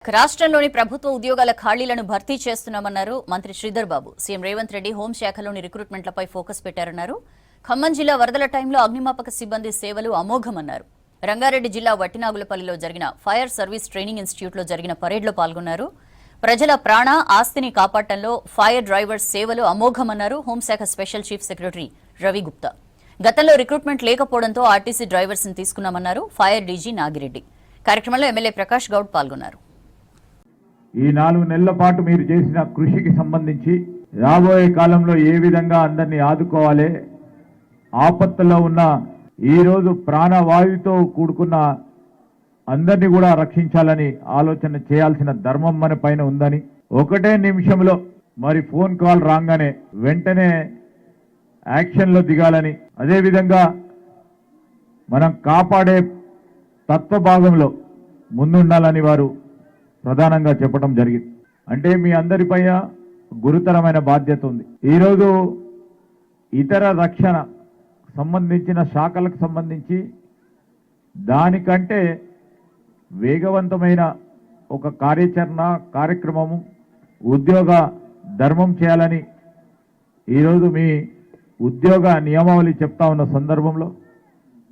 రాష్ట్రంలోని ప్రభుత్వ ఉద్యోగాల ఖాళీలను భర్తీ చేస్తున్నామన్నారు మంత్రి శ్రీధర్ బాబు. సీఎం రేవంత్ రెడ్డి హోంశాఖలోని రిక్రూట్మెంట్లపై ఫోకస్ పెట్టారన్నారు. ఖమ్మం జిల్లా వరదల టైంలో అగ్నిమాపక సిబ్బంది సేవలు అమోఘమన్నారు. రంగారెడ్డి జిల్లా వట్టినాగులపల్లిలో జరిగిన ఫైర్ సర్వీస్ ట్రైనింగ్ ఇన్స్టిట్యూట్లో జరిగిన పరేడ్లో పాల్గొన్నారు. ప్రజల ప్రాణ ఆస్తిని కాపాడటంలో ఫైర్ డ్రైవర్స్ సేవలు అమోఘమన్నారు హోంశాఖ special chief secretary Ravi Gupta. గతంలో రిక్రూట్మెంట్ లేకపోవడంతో ఆర్టీసీ డ్రైవర్స్ ని తీసుకున్నామన్నారు ఫైర్ డీజీ నాగిరెడ్డి. కార్యక్రమంలో ఎమ్మెల్యే ప్రకాష్ గౌడ్ పాల్గొన్నారు. ఈ 4 నెలల పాటు మీరు చేసిన కృషికి సంబంధించి రాబోయే కాలంలో ఏ విధంగా అందరినీ ఆదుకోవాలి, ఆపత్తులో ఉన్న ఈరోజు ప్రాణవాయువుతో కూడుకున్న అందరినీ కూడా రక్షించాలని ఆలోచన చేయాల్సిన ధర్మం మన పైన ఉందని, ఒకటే నిమిషంలో మరి ఫోన్ కాల్ రాగానే వెంటనే యాక్షన్లో దిగాలని, అదేవిధంగా మనం కాపాడే తత్వ భాగంలో ముందుండాలని వారు ప్రధానంగా చెప్పడం జరిగింది. అంటే మీ అందరిపై గురుతరమైన బాధ్యత ఉంది. ఈరోజు ఇతర రక్షణ సంబంధించిన శాఖలకు సంబంధించి దానికంటే వేగవంతమైన ఒక కార్యక్రమము ఉద్యోగ ధర్మం చేయాలని ఈరోజు మీ ఉద్యోగ నియమావళి చెప్తా ఉన్న సందర్భంలో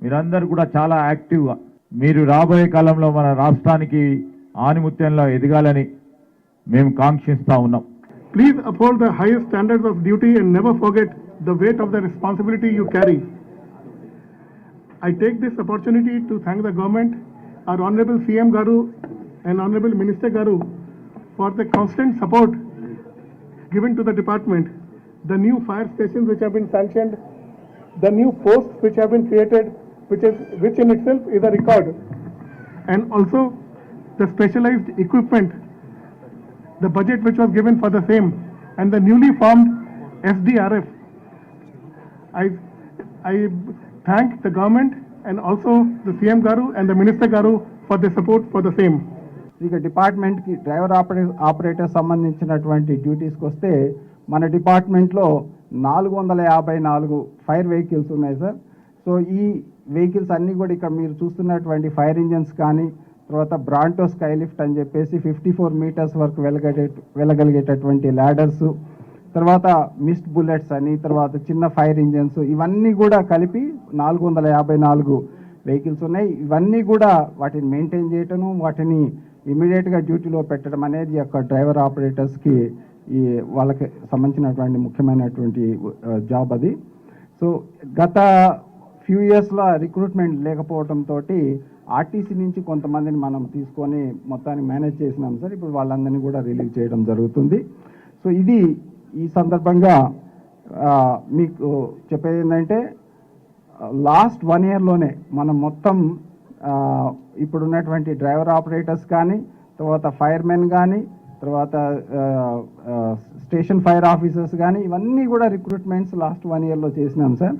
మీరందరూ కూడా చాలా యాక్టివ్గా మీరు రాబోయే కాలంలో మన రాష్ట్రానికి ఆనిముత్యంలో ఎదగాలని మేము కాంక్షిస్తా ఉన్నాం. Please uphold the highest standards of duty and never forget the weight of the responsibility you carry. I take this opportunity to thank the government, our Honorable CM Garu and Honorable Minister Garu for the constant support given to the department. The new fire stations which have been sanctioned, the new posts which have been created, which in itself is a record, and also the specialized equipment, the budget which was given for the same, and the newly formed SDRF. I thank the government and also the CM Garu and the Minister Garu for the support for the same. ఇక డిపార్ట్మెంట్కి driver operator సంబంధించినటువంటి డ్యూటీస్కి వస్తే మన డిపార్ట్మెంట్లో 454 fire vehicles ఉన్నాయి sir. So ఈ vehicles అన్నీ కూడా ఇక్కడ మీరు చూస్తున్నటువంటి ఫైర్ ఇంజన్స్ కానీ, తర్వాత బ్రాంటో స్కై లిఫ్ట్ అని చెప్పేసి 54 మీటర్స్ వరకు వెళ్ళగలిగేటటువంటి ల్యాడర్స్, తర్వాత మిస్ట్ బుల్లెట్స్ అని, తర్వాత చిన్న ఫైర్ ఇంజన్స్, ఇవన్నీ కూడా కలిపి 454 వెహికల్స్ ఉన్నాయి. ఇవన్నీ కూడా వాటిని మెయింటైన్ చేయటం, వాటిని ఇమీడియట్గా డ్యూటీలో పెట్టడం అనేది యొక్క డ్రైవర్ ఆపరేటర్స్కి ఈ వాళ్ళకి సంబంధించినటువంటి ముఖ్యమైనటువంటి జాబ్ అది. సో గత ఫ్యూ ఇయర్స్లో రిక్రూట్మెంట్ లేకపోవడంతో ఆర్టీసీ నుంచి కొంతమందిని మనం తీసుకొని మొత్తాన్ని మేనేజ్ చేసినాం సార్. ఇప్పుడు వాళ్ళందరినీ కూడా రిలీవ్ చేయడం జరుగుతుంది. సో ఇది ఈ సందర్భంగా మీకు చెప్పేది ఏంటంటే లాస్ట్ 1 ఇయర్లోనే మనం మొత్తం ఇప్పుడున్నటువంటి డ్రైవర్ ఆపరేటర్స్ కానీ, తర్వాత ఫైర్మెన్ కానీ, తర్వాత స్టేషన్ ఫైర్ ఆఫీసర్స్ కానీ, ఇవన్నీ కూడా రిక్రూట్మెంట్స్ లాస్ట్ 1 ఇయర్లో చేసినాం సార్.